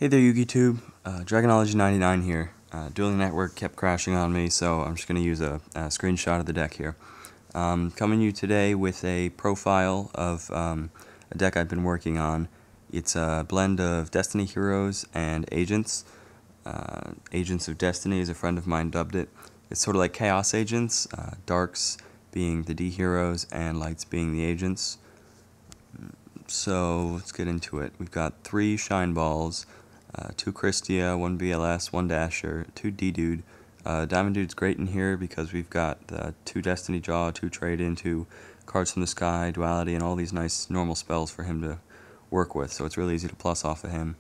Hey there, YouTube. Dragonology99 here. Dueling Network kept crashing on me, so I'm just going to use a screenshot of the deck here. Coming to you today with a profile of a deck I've been working on. It's a blend of Destiny heroes and agents. Agents of Destiny, as a friend of mine dubbed it. It's sort of like Chaos Agents, Darks being the D heroes and Lights being the agents. So let's get into it. We've got 3 Shine Balls, 2 Christia, 1 BLS, 1 Dasher, 2 D-Dude. Diamond Dude's great in here because we've got 2 Destiny Jaw, 2 Trade-In, 2 Cards from the Sky, Duality, and all these nice normal spells for him to work with, so it's really easy to plus off of him.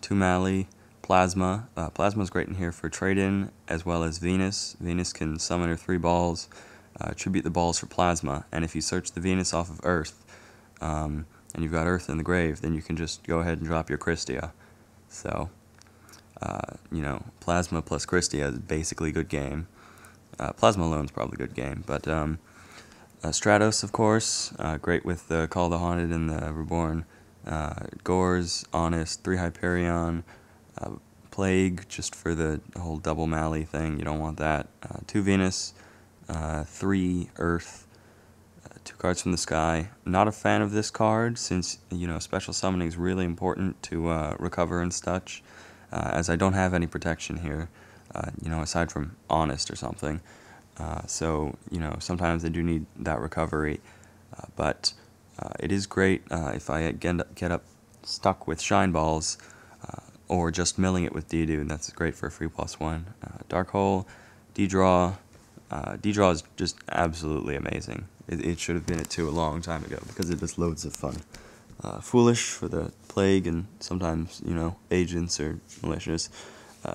2 Mally, Plasma. Plasma's great in here for Trade-In as well as Venus. Venus can summon her 3 balls, tribute the balls for Plasma, and if you search the Venus off of Earth, and you've got Earth in the grave, then you can just go ahead and drop your Christia. So, Plasma plus Christia is basically a good game. Plasma alone is probably a good game, but Stratos, of course, great with the Call of the Haunted and the Reborn. Gores, Honest, 3 Hyperion, Plague, just for the whole double Mally thing, you don't want that. 2 Venus, 3 Earth, 2 Cards from the Sky. Not a fan of this card since, special summoning is really important to recover and such, as I don't have any protection here, aside from Honest or something. So, sometimes I do need that recovery, but it is great if I get up stuck with Shine Balls, or just milling it with D-Dude. That's great for a free +1. Dark Hole, D-Draw. D-Draw is just absolutely amazing. It should have been at 2 a long time ago because it does loads of fun. Foolish for the Plague and sometimes, agents or malicious.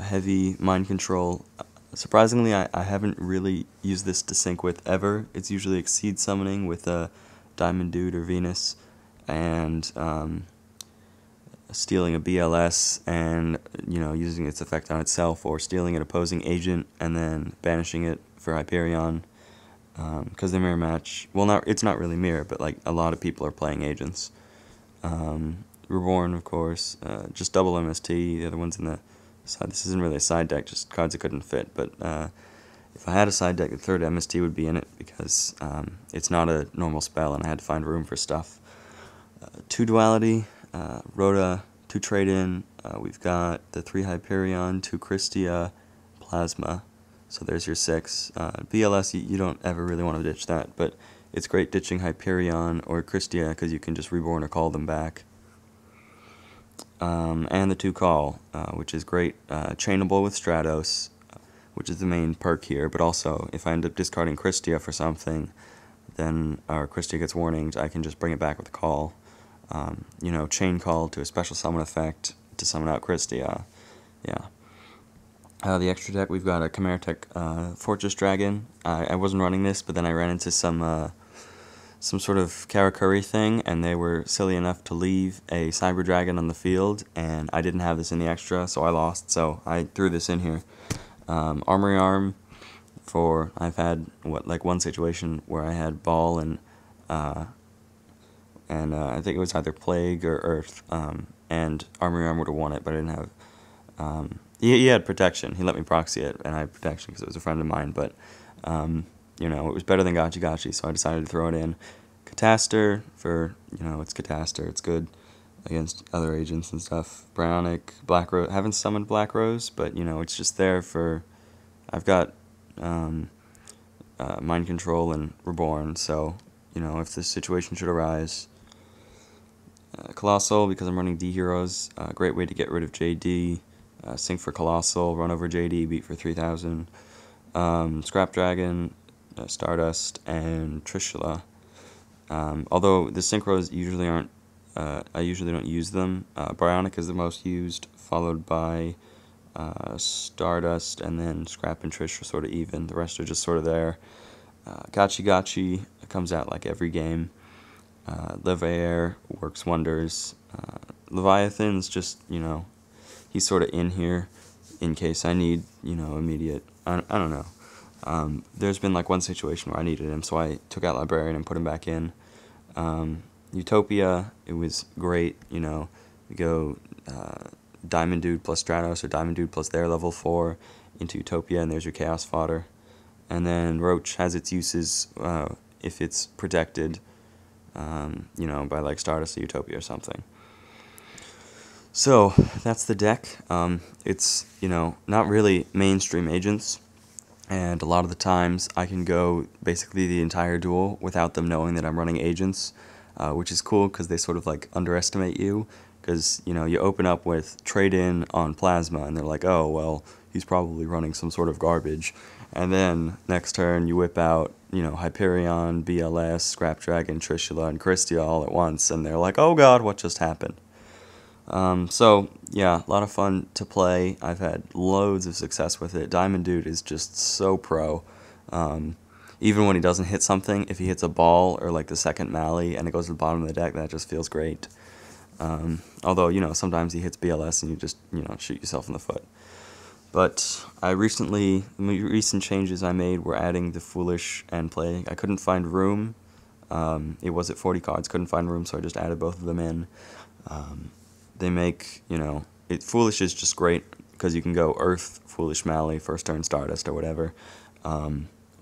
Heavy, Mind Control. Surprisingly, I haven't really used this to sync with ever. It's usually Exceed Summoning with a Diamond Dude or Venus, and stealing a BLS and, using its effect on itself, or stealing an opposing agent and then banishing it for Hyperion. Because they mirror match. Well, it's not really mirror, but like a lot of people are playing agents. Reborn, of course, just double MST. The other one's in the side. This isn't really a side deck, just cards that couldn't fit. But if I had a side deck, the 3rd MST would be in it because it's not a normal spell, and I had to find room for stuff. 2 Duality, Rhoda, 2 Trade-In. We've got the 3 Hyperion, 2 Christia, Plasma. So there's your 6. BLS, you don't ever really want to ditch that, but it's great ditching Hyperion or Christia because you can just reborn or call them back. And the 2 Call, which is great. Chainable with Stratos, which is the main perk here, but also if I end up discarding Christia for something, then our Christia gets warninged, I can just bring it back with a call. Chain Call to a special summon effect to summon out Christia. Yeah. The extra deck, we've got a Chimera Tech Fortress Dragon. I wasn't running this, but then I ran into some sort of Karakuri thing, and they were silly enough to leave a Cyber Dragon on the field, and I didn't have this in the extra, so I lost, so I threw this in here. Armory Arm, I've had, one situation where I had Ball and I think it was either Plague or Earth, and Armory Arm would have won it, but I didn't have, he had protection. He let me proxy it, and I had protection because it was a friend of mine, but, it was better than Gachi Gachi, so I decided to throw it in. Cataster, it's Cataster, it's good against other agents and stuff. Brownic, Black Rose, haven't summoned Black Rose, but, it's just there for, I've got, Mind Control and Reborn, so, if this situation should arise. Colossal, because I'm running D heroes, great way to get rid of JD. Sync for Colossal, run over JD, beat for 3,000. Scrap Dragon, Stardust, and Trishula. Although the synchros usually aren't, I usually don't use them. Bionic is the most used, followed by Stardust, and then Scrap and Trish are sort of even. The rest are just sort of there. Gachi Gachi comes out like every game. Levair works wonders. Leviathan's just, he's sort of in here in case I need, immediate, I don't know. There's been one situation where I needed him, so I took out Librarian and put him back in. Utopia, it was great, we go Diamond Dude plus Stratos or Diamond Dude plus their level 4 into Utopia, and there's your Chaos Fodder. And then Roach has its uses if it's protected, you know, by like Stardust or Utopia or something. So that's the deck. It's, you know, not really mainstream agents, and a lot of the times I can go basically the entire duel without them knowing that I'm running agents, which is cool because they sort of like underestimate you, because, you know, you open up with trade-in on Plasma and they're like, oh, well, he's probably running some sort of garbage. And then next turn you whip out, you know, Hyperion, BLS, Scrap Dragon, Trishula, and Christia all at once, and they're like, oh god, what just happened? So, yeah, a lot of fun to play. I've had loads of success with it. Diamond Dude is just so pro. Even when he doesn't hit something, if he hits a ball or like the second Mally and it goes to the bottom of the deck, that just feels great. Although, you know, sometimes he hits BLS and you just, you know, shoot yourself in the foot. But the recent changes I made were adding the Foolish and Play. I couldn't find room. It was at 40 cards, couldn't find room, so I just added both of them in. They make, you know, Foolish is just great because you can go Earth, Foolish Mally, first turn Stardust or whatever.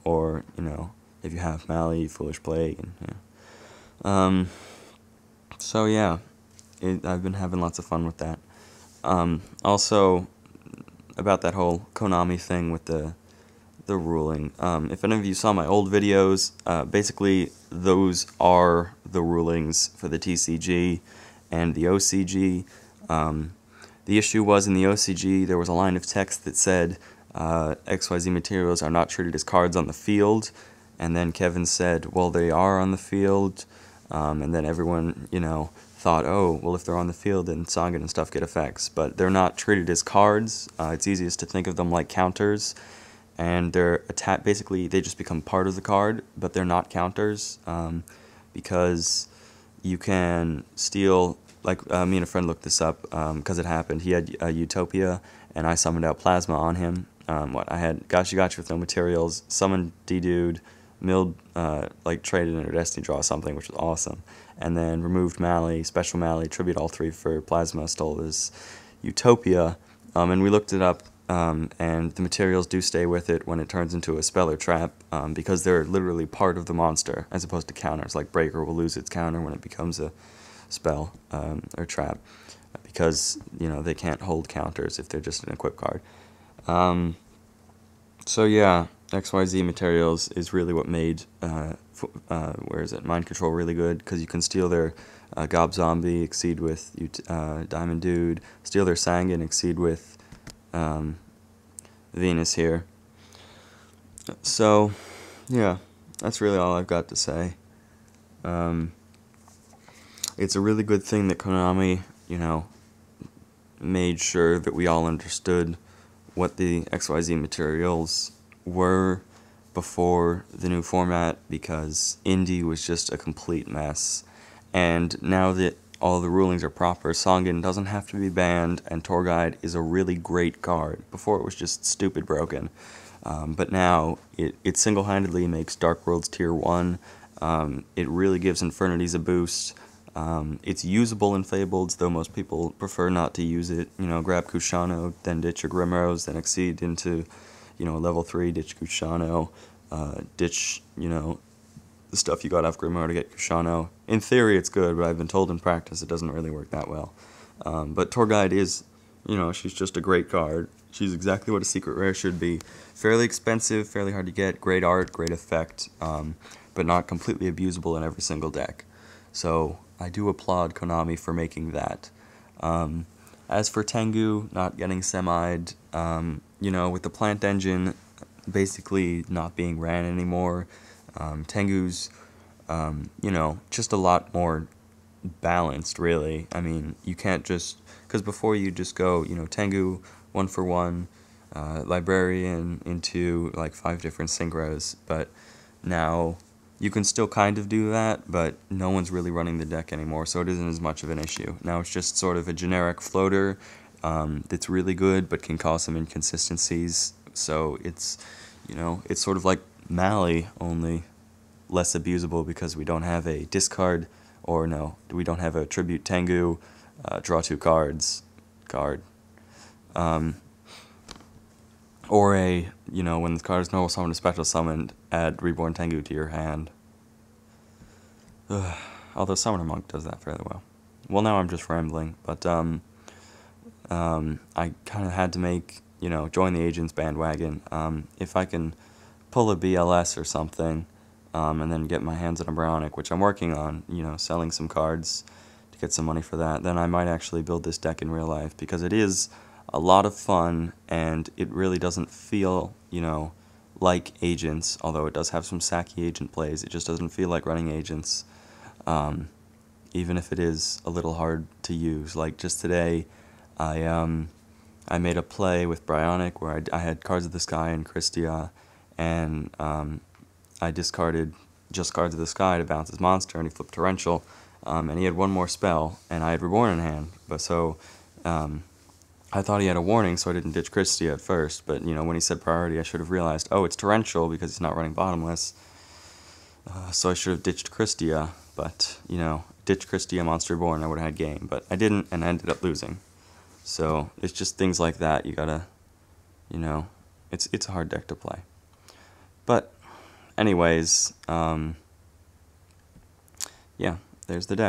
Or, you know, if you have Mally, Foolish Plague. And, yeah. So, yeah, I've been having lots of fun with that. Also, about that whole Konami thing with the ruling. If any of you saw my old videos, basically those are the rulings for the TCG and the OCG. The issue was in the OCG there was a line of text that said XYZ materials are not treated as cards on the field, and then Kevin said, well, they are on the field, and then everyone, you know, thought, oh, well, if they're on the field, then Saga and stuff get effects, but they're not treated as cards. It's easiest to think of them like counters, and they're basically they just become part of the card, but they're not counters, because you can steal, like me and a friend looked this up because it happened. He had Utopia, and I summoned out Plasma on him. I had Gotcha with no materials, summoned D-Dude, milled, like traded in a Destiny Draw something, which was awesome, and then removed Mally, Special Mally, Tribute all 3 for Plasma, stole this Utopia, and we looked it up, and the materials do stay with it when it turns into a spell or trap, because they're literally part of the monster, as opposed to counters, like Breaker will lose its counter when it becomes a spell or trap, because, you know, they can't hold counters if they're just an equip card. So yeah, XYZ materials is really what made Mind Control really good, because you can steal their Gob Zombie, exceed with Diamond Dude, steal their Sangan, exceed with Venus here. So yeah, that's really all I've got to say. It's a really good thing that Konami, you know, made sure that we all understood what the XYZ materials were before the new format, because Indie was just a complete mess. And now that all the rulings are proper, Songen doesn't have to be banned, and Tour Guide is a really great card. Before it was just stupid broken. But now it single-handedly makes Dark Worlds Tier 1. It really gives Infernities a boost. It's usable in Fabled, though most people prefer not to use it. You know, grab Kushano, then ditch your Grimrose, then exceed into, you know, level 3, ditch Kushano, ditch, you know, the stuff you got off Grimrose to get Kushano. In theory, it's good, but I've been told in practice it doesn't really work that well. But Tour Guide is, you know, she's just a great card. She's exactly what a secret rare should be. Fairly expensive, fairly hard to get, great art, great effect, but not completely abusable in every single deck. So I do applaud Konami for making that. As for Tengu not getting semi'd, you know, with the plant engine basically not being ran anymore, Tengu's, you know, just a lot more balanced, really. I mean, you can't just, because before you just go, you know, Tengu 1-for-1, Librarian into like 5 different synchros, but now you can still kind of do that, but no one's really running the deck anymore, so it isn't as much of an issue. Now it's just sort of a generic floater that's really good, but can cause some inconsistencies, so it's, you know, it's sort of like Mally, only less abusable because we don't have a discard, or no, we don't have a Tribute Tengu, draw 2 cards, card, Or when the card is normal summoned or special summoned, add Reborn Tengu to your hand. Ugh. Although Summoner Monk does that fairly well. Well, now I'm just rambling, but I kind of had to make, join the Agents bandwagon. If I can pull a BLS or something, and then get my hands on a Brownic, which I'm working on, selling some cards to get some money for that, then I might actually build this deck in real life, because it is a lot of fun, and it really doesn't feel, like Agents, although it does have some sacky agent plays. It just doesn't feel like running Agents, even if it is a little hard to use. Like just today, I made a play with Brownic where I had Cards of the Sky and Christia, and I discarded just Cards of the Sky to bounce his monster, and he flipped Torrential, and he had one more spell, and I had Reborn in hand, but so I thought he had a warning, so I didn't ditch Christia at first, but when he said priority, I should have realized, oh, it's Torrential because he's not running Bottomless, so I should have ditched Christia, but, ditched Christia, Monster Reborn, I would have had game, but I didn't, and I ended up losing. So it's just things like that. You gotta, it's a hard deck to play. But anyways, yeah, there's the deck.